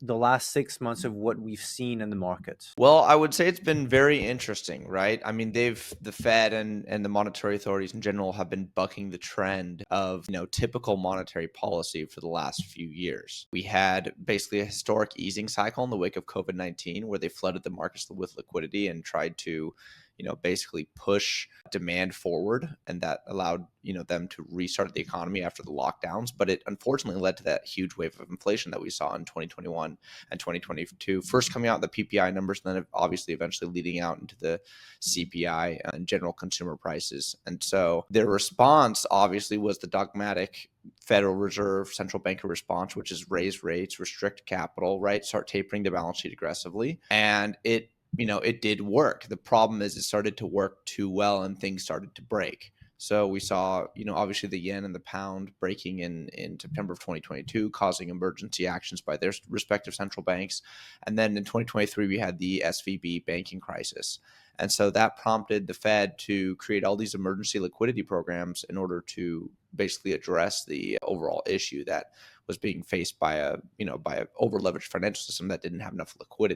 the last 6 months of what we've seen in the markets? Well, I would say it's been very interesting, right? I mean, the Fed and the monetary authorities in general have been bucking the trend of, typical monetary policy for the last few years. We had basically a historic easing cycle in the wake of COVID-19 where they flooded the markets with liquidity and tried to, basically push demand forward, and that allowed, them to restart the economy after the lockdowns. But it unfortunately led to that huge wave of inflation that we saw in 2021 and 2022, first coming out the PPI numbers, and then obviously eventually leading out into the CPI and general consumer prices. And so their response obviously was the dogmatic Federal Reserve central banker response, which is raise rates, restrict capital, right? Start tapering the balance sheet aggressively. And it did work. The problem is it started to work too well and things started to break. So we saw, obviously the yen and the pound breaking in September of 2022, causing emergency actions by their respective central banks. And then in 2023, we had the SVB banking crisis. And so that prompted the Fed to create all these emergency liquidity programs in order to basically address the overall issue that was being faced by a over leveraged financial system that didn't have enough liquidity.